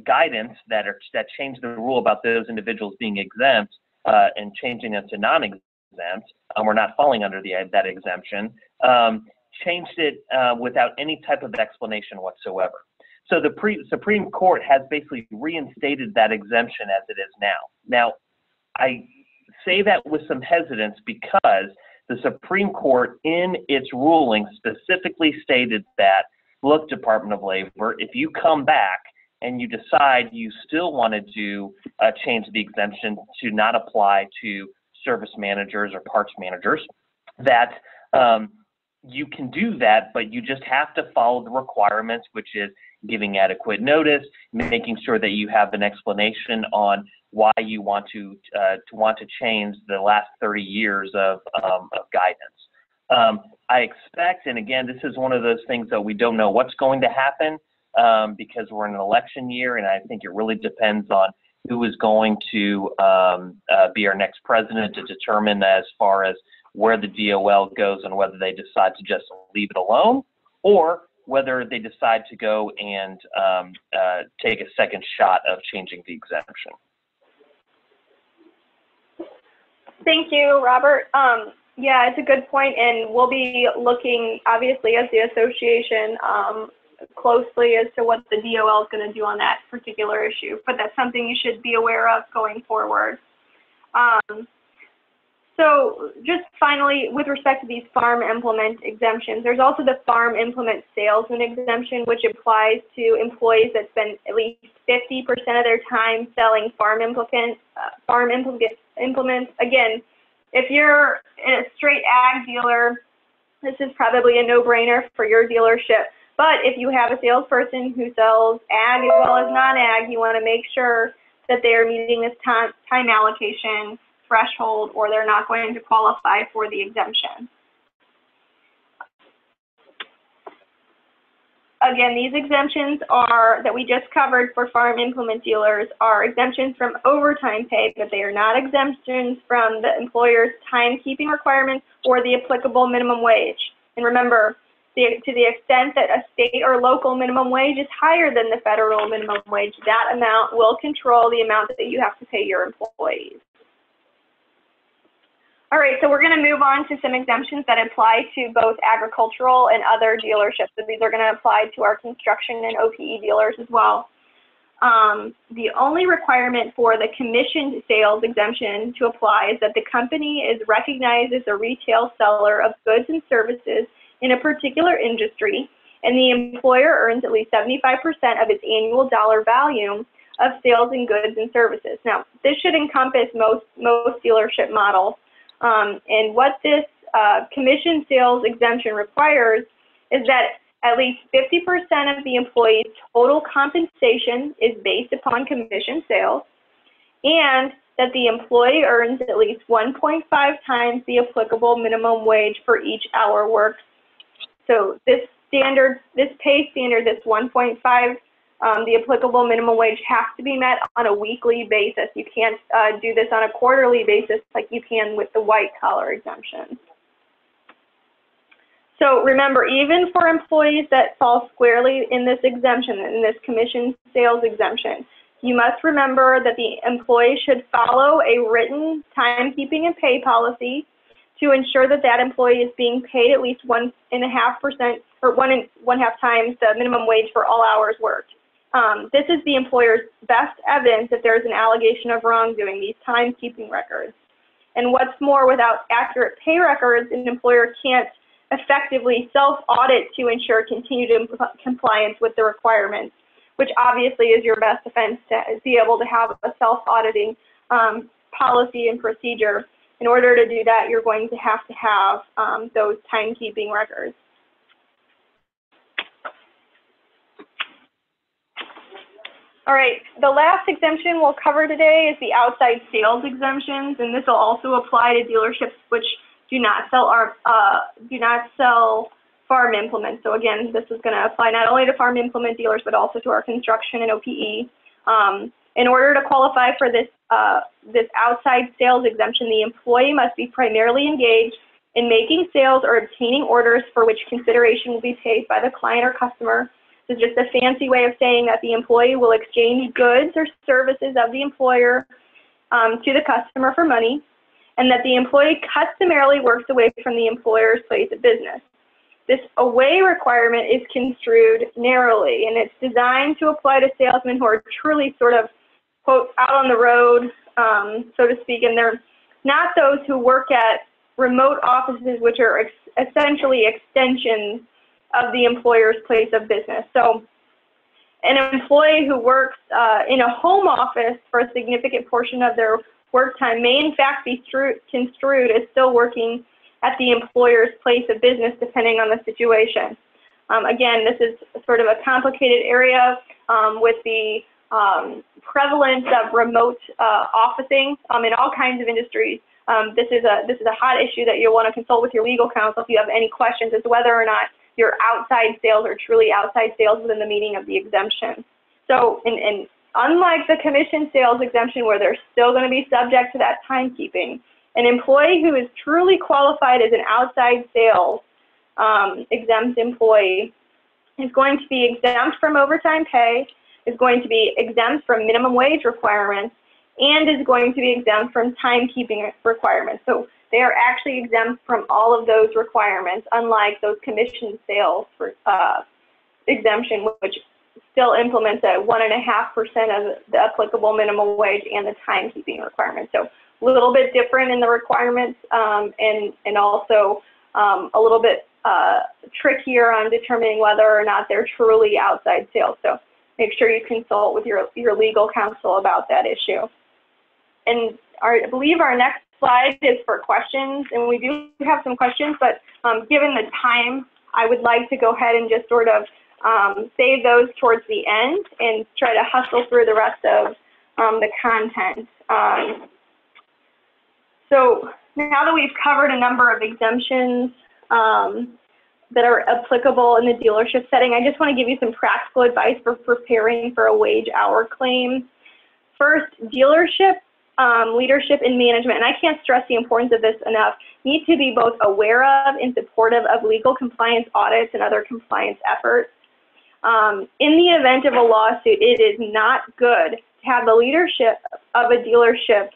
guidance that changed the rule about those individuals being exempt and changing them to non-exempt, or not falling under that exemption, changed it without any type of explanation whatsoever. So the Supreme Court has basically reinstated that exemption as it is now. Now, I say that with some hesitance because the Supreme Court in its ruling specifically stated that, look, Department of Labor, if you come back and you decide you still want to change the exemption to not apply to service managers or parts managers, that you can do that, but you just have to follow the requirements, which is giving adequate notice, making sure that you have an explanation on why you want to change the last 30 years of guidance. I expect, and again, this is one of those things that we don't know what's going to happen because we're in an election year, and I think it really depends on who is going to be our next president to determine as far as where the DOL goes and whether they decide to just leave it alone or whether they decide to go and take a second shot of changing the exemption. Thank you, Robert. Yeah, it's a good point, and we'll be looking, obviously, as the association, closely as to what the DOL is going to do on that particular issue, but that's something you should be aware of going forward. So just finally, with respect to these farm implement exemptions, there's also the farm implement salesman exemption, which applies to employees that spend at least 50% of their time selling farm implements. Again, if you're a straight ag dealer, this is probably a no-brainer for your dealership. But if you have a salesperson who sells ag as well as non-ag, you want to make sure that they are meeting this time allocation threshold, or they're not going to qualify for the exemption. Again, these exemptions that we just covered for farm implement dealers are exemptions from overtime pay, but they are not exemptions from the employer's timekeeping requirements or the applicable minimum wage. And remember, to the extent that a state or local minimum wage is higher than the federal minimum wage, that amount will control the amount that you have to pay your employees. All right, so we're going to move on to some exemptions that apply to both agricultural and other dealerships. So these are going to apply to our construction and OPE dealers as well. The only requirement for the commissioned sales exemption to apply is that the company is recognized as a retail seller of goods and services in a particular industry, and the employer earns at least 75% of its annual dollar value of sales in goods and services. Now, this should encompass most dealership models. And what this commission sales exemption requires is that at least 50% of the employee's total compensation is based upon commission sales, and that the employee earns at least 1.5 times the applicable minimum wage for each hour worked. So this pay standard, this 1.5, the applicable minimum wage has to be met on a weekly basis. You can't do this on a quarterly basis like you can with the white collar exemption. So remember, even for employees that fall squarely in this exemption, in this commission sales exemption, you must remember that the employee should follow a written timekeeping and pay policy to ensure that that employee is being paid at least 1.5% or 1.5 times the minimum wage for all hours worked. This is the employer's best evidence if there's an allegation of wrongdoing, these timekeeping records. And what's more, without accurate pay records, an employer can't effectively self-audit to ensure continued compliance with the requirements, which obviously is your best defense, to be able to have a self-auditing policy and procedure. In order to do that, you're going to have those timekeeping records. All right, the last exemption we'll cover today is the outside sales exemptions, and this will also apply to dealerships which do not sell farm implements. So again, this is going to apply not only to farm implement dealers, but also to our construction and OPE. In order to qualify for this outside sales exemption, the employee must be primarily engaged in making sales or obtaining orders for which consideration will be paid by the client or customer. This is just a fancy way of saying that the employee will exchange goods or services of the employer to the customer for money, and that the employee customarily works away from the employer's place of business. This away requirement is construed narrowly, and it's designed to apply to salesmen who are truly sort of, quote, out on the road, so to speak, and they're not those who work at remote offices, which are essentially extensions of the employer's place of business. So an employee who works in a home office for a significant portion of their work time may in fact be construed as still working at the employer's place of business, depending on the situation. Again, this is sort of a complicated area with the prevalence of remote officing in all kinds of industries. This is a hot issue that you'll want to consult with your legal counsel if you have any questions as to whether or not your outside sales are truly outside sales within the meaning of the exemption. So, unlike the commission sales exemption, where they're still going to be subject to that timekeeping, an employee who is truly qualified as an outside sales exempt employee is going to be exempt from overtime pay, is going to be exempt from minimum wage requirements, and is going to be exempt from timekeeping requirements. So they are actually exempt from all of those requirements, unlike those commission sales for, exemption, which still implements at 1.5% of the applicable minimum wage and the timekeeping requirements. So a little bit different in the requirements, and also a little bit trickier on determining whether or not they're truly outside sales. So make sure you consult with your legal counsel about that issue. And I believe our next slide is for questions, and we do have some questions, but given the time, I would like to go ahead and just sort of save those towards the end and try to hustle through the rest of the content. So now that we've covered a number of exemptions that are applicable in the dealership setting, I just want to give you some practical advice for preparing for a wage hour claim. First, dealership leadership and management, and I can't stress the importance of this enough, need to be both aware of and supportive of legal compliance audits and other compliance efforts. In the event of a lawsuit, it is not good to have the leadership of a dealership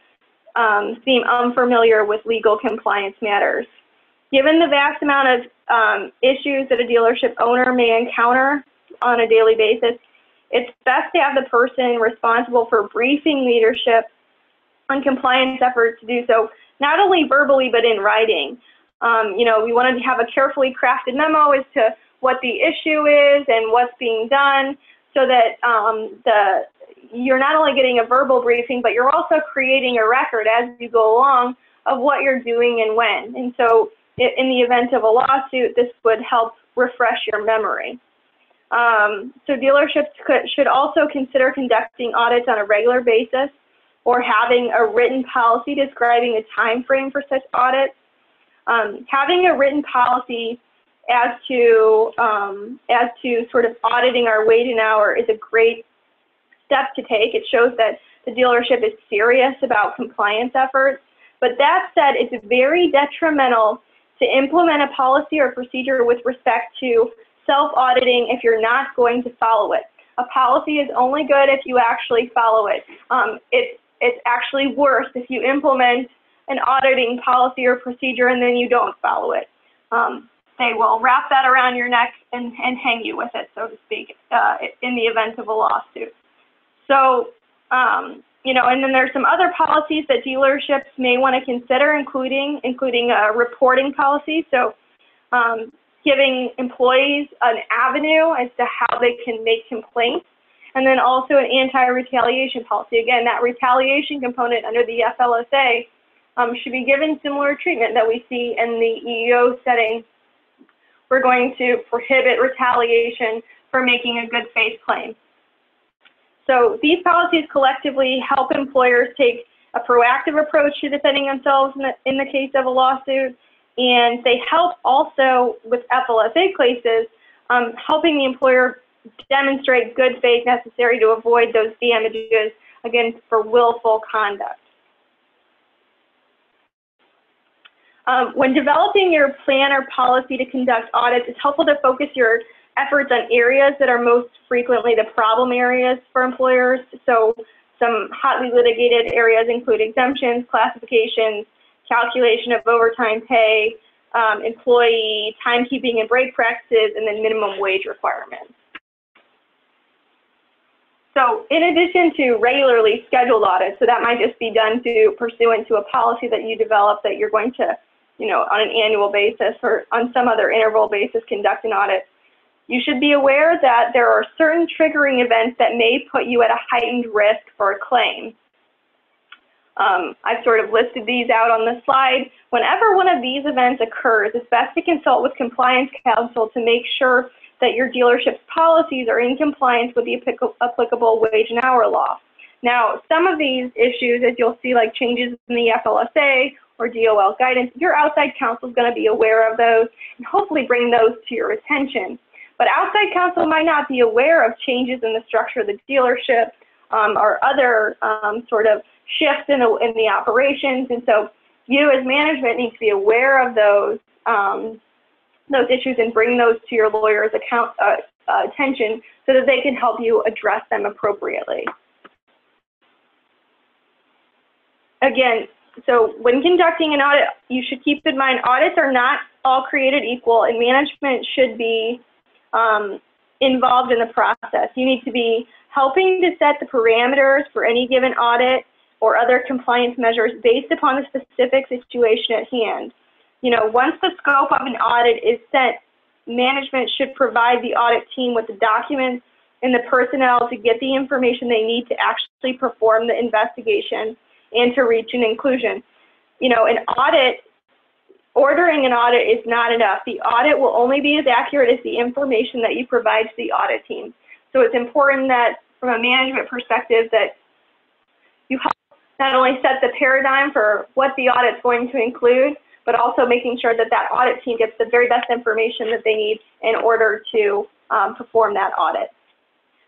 seem unfamiliar with legal compliance matters. Given the vast amount of issues that a dealership owner may encounter on a daily basis, it's best to have the person responsible for briefing leadership on compliance efforts to do so, not only verbally, but in writing. You know, we want to have a carefully crafted memo as to what the issue is and what's being done, so that you're not only getting a verbal briefing, but you're also creating a record as you go along of what you're doing and when. And so in the event of a lawsuit, this would help refresh your memory. So dealerships should also consider conducting audits on a regular basis, or having a written policy describing a time frame for such audits. Having a written policy as to sort of auditing our wage and hour is a great step to take. It shows that the dealership is serious about compliance efforts. But that said, it's very detrimental to implement a policy or procedure with respect to self-auditing if you're not going to follow it. A policy is only good if you actually follow it. It's actually worse if you implement an auditing policy or procedure and then you don't follow it. They will wrap that around your neck and hang you with it, so to speak, in the event of a lawsuit. So, you know, and then there's some other policies that dealerships may want to consider, including a reporting policy. So, giving employees an avenue as to how they can make complaints, and then also an anti-retaliation policy. Again, that retaliation component under the FLSA should be given similar treatment that we see in the EEO setting. We're going to prohibit retaliation for making a good faith claim. So these policies collectively help employers take a proactive approach to defending themselves in the case of a lawsuit, and they help also with FLSA cases, helping the employer demonstrate good faith necessary to avoid those damages, again, for willful conduct. When developing your plan or policy to conduct audits, it's helpful to focus your efforts on areas that are most frequently the problem areas for employers. So some hotly litigated areas include exemptions, classifications, calculation of overtime pay, employee timekeeping and break practices, and then minimum wage requirements. So in addition to regularly scheduled audits, so that might just be done pursuant to a policy that you develop that you're going to, you know, on an annual basis or on some other interval basis conduct an audit, you should be aware that there are certain triggering events that may put you at a heightened risk for a claim. I've sort of listed these out on the slide. Whenever one of these events occurs, it's best to consult with compliance counsel to make sure that your dealership's policies are in compliance with the applicable wage and hour law. Now, some of these issues, as you'll see, like changes in the FLSA or DOL guidance, your outside counsel is going to be aware of those and hopefully bring those to your attention. But outside counsel might not be aware of changes in the structure of the dealership or other sort of shifts in the operations, and so you as management need to be aware of those issues and bring those to your lawyer's attention so that they can help you address them appropriately. Again, so when conducting an audit, you should keep in mind audits are not all created equal, and management should be involved in the process. You need to be helping to set the parameters for any given audit or other compliance measures based upon the specific situation at hand. You know, once the scope of an audit is set, management should provide the audit team with the documents and the personnel to get the information they need to actually perform the investigation and to reach an conclusion. You know, an audit, ordering an audit is not enough. The audit will only be as accurate as the information that you provide to the audit team. So it's important that from a management perspective that you help not only set the paradigm for what the audit is going to include, but also making sure that that audit team gets the very best information that they need in order to perform that audit.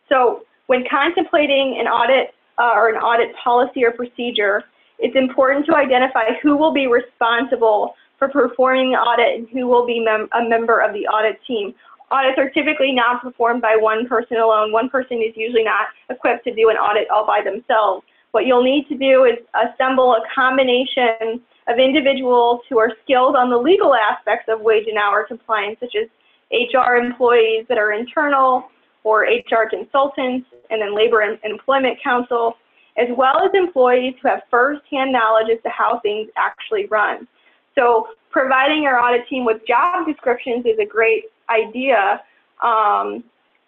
So when contemplating an audit or an audit policy or procedure, it's important to identify who will be responsible for performing the audit and who will be a member of the audit team. Audits are typically not performed by one person alone. One person is usually not equipped to do an audit all by themselves. What you'll need to do is assemble a combination of individuals who are skilled on the legal aspects of wage and hour compliance, such as HR employees that are internal or HR consultants, and then labor and employment counsel, as well as employees who have first-hand knowledge as to how things actually run. So providing your audit team with job descriptions is a great idea.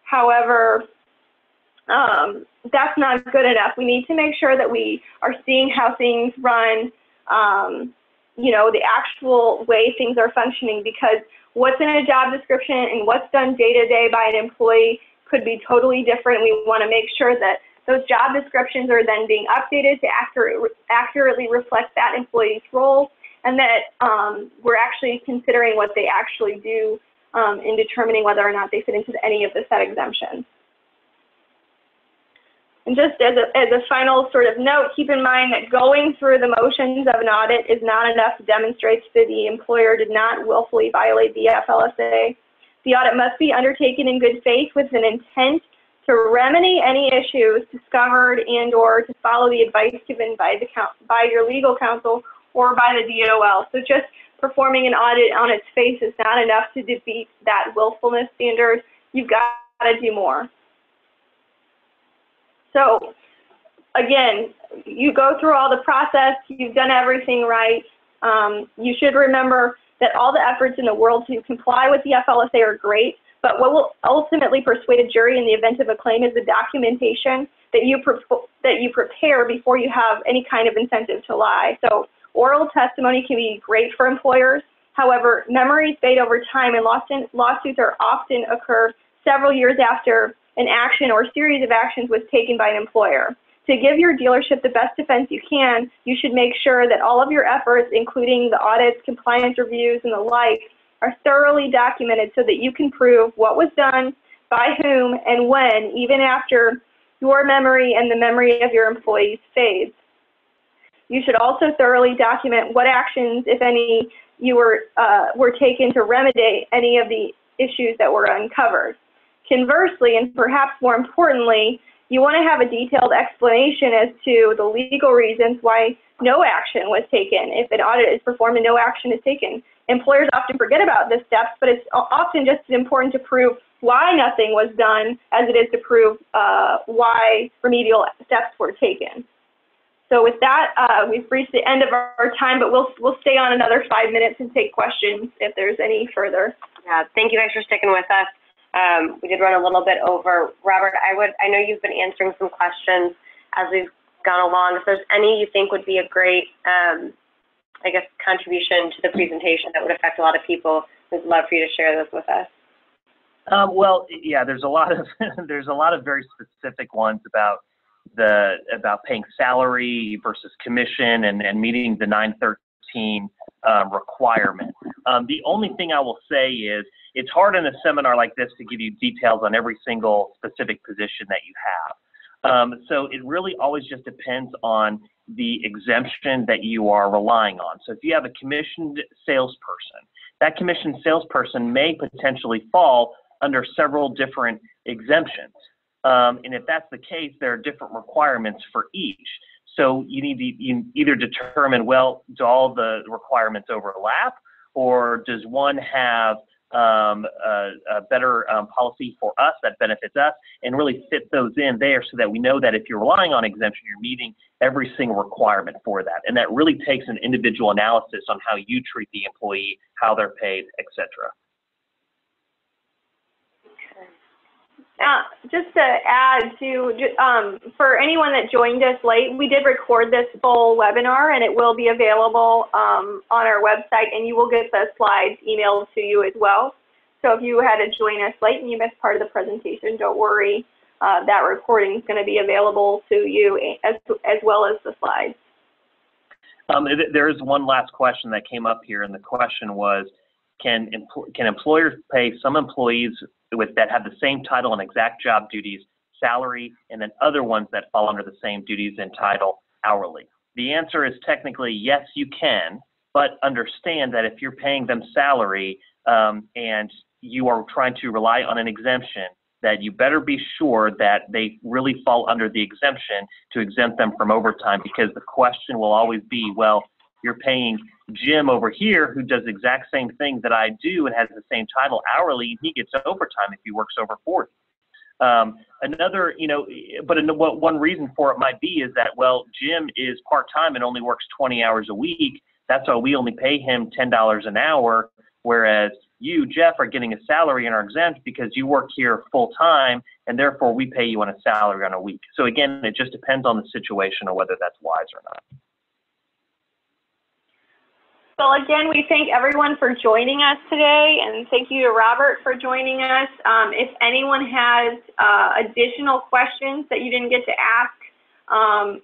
However, that's not good enough. We need to make sure that we are seeing how things run, you know, the actual way things are functioning, because what's in a job description and what's done day-to-day by an employee could be totally different. We want to make sure that those job descriptions are then being updated to accurately reflect that employee's role, and that we're actually considering what they actually do in determining whether or not they fit into any of the set exemptions. And just as a final sort of note, keep in mind that going through the motions of an audit is not enough to demonstrate that the employer did not willfully violate the FLSA. The audit must be undertaken in good faith with an intent to remedy any issues discovered and/or to follow the advice given by your legal counsel or by the DOL. So just performing an audit on its face is not enough to defeat that willfulness standard. You've got to do more. So again, you go through all the process, you've done everything right. You should remember that all the efforts in the world to comply with the FLSA are great, but what will ultimately persuade a jury in the event of a claim is the documentation that you prepare before you have any kind of incentive to lie. So oral testimony can be great for employers. However, memories fade over time, and lawsuits are often occur several years after an action or series of actions was taken by an employer. To give your dealership the best defense you can, you should make sure that all of your efforts, including the audits, compliance reviews, and the like, are thoroughly documented so that you can prove what was done, by whom, and when, even after your memory and the memory of your employees fades. You should also thoroughly document what actions, if any, you were taken to remedy any of the issues that were uncovered. Conversely, and perhaps more importantly, you want to have a detailed explanation as to the legal reasons why no action was taken. If an audit is performed and no action is taken, employers often forget about this step, but it's often just as important to prove why nothing was done as it is to prove why remedial steps were taken. So with that, we've reached the end of our time, but we'll stay on another 5 minutes and take questions if there's any further. Yeah, thank you guys for sticking with us. We did run a little bit over. Robert, I know you've been answering some questions as we've gone along. If there's any you think would be a great, I guess, contribution to the presentation that would affect a lot of people, we'd love for you to share those with us. Well, yeah, there's a lot of there's a lot of very specific ones about paying salary versus commission and meeting the 913 requirement. The only thing I will say is it's hard in a seminar like this to give you details on every single specific position that you have. So it really always just depends on the exemption that you are relying on. So if you have a commissioned salesperson, that commissioned salesperson may potentially fall under several different exemptions. And if that's the case, there are different requirements for each. So you need to either determine, well, do all the requirements overlap, or does one have a better policy for us that benefits us, and really fit those in there so that we know that if you're relying on exemption, you're meeting every single requirement for that. And that really takes an individual analysis on how you treat the employee, how they're paid, etc. Just to add to, for anyone that joined us late, we did record this full webinar and it will be available on our website, and you will get the slides emailed to you as well. So if you had to join us late and you missed part of the presentation, don't worry, that recording is going to be available to you as well as the slides. There is one last question that came up here, and the question was, can employers pay some employees that have the same title and exact job duties salary, and then other ones that fall under the same duties and title hourly? The answer is technically yes, you can, but understand that if you're paying them salary and you are trying to rely on an exemption, that you better be sure that they really fall under the exemption to exempt them from overtime, because the question will always be, well, you're paying Jim over here who does the exact same thing that I do and has the same title hourly, he gets overtime if he works over 40. Another, one reason for it might be is that, well, Jim is part-time and only works 20 hours a week. That's why we only pay him $10 an hour, whereas you, Jeff, are getting a salary and are exempt because you work here full-time, and therefore we pay you on a salary on a week. So again, it just depends on the situation or whether that's wise or not. Well, again, we thank everyone for joining us today, and thank you to Robert for joining us. If anyone has additional questions that you didn't get to ask,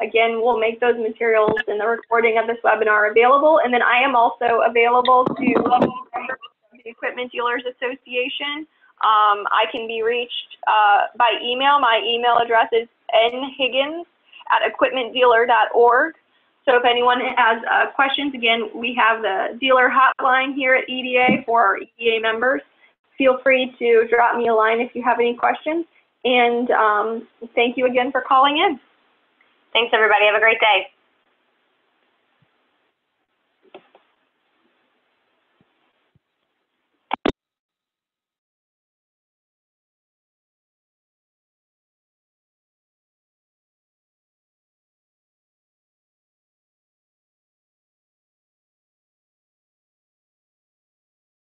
again, we'll make those materials in the recording of this webinar available. And then I am also available to the Equipment Dealers Association. I can be reached by email. My email address is nhiggins@equipmentdealer.org. So if anyone has questions, again, we have the dealer hotline here at EDA for our EDA members. Feel free to drop me a line if you have any questions. And thank you again for calling in. Thanks, everybody. Have a great day.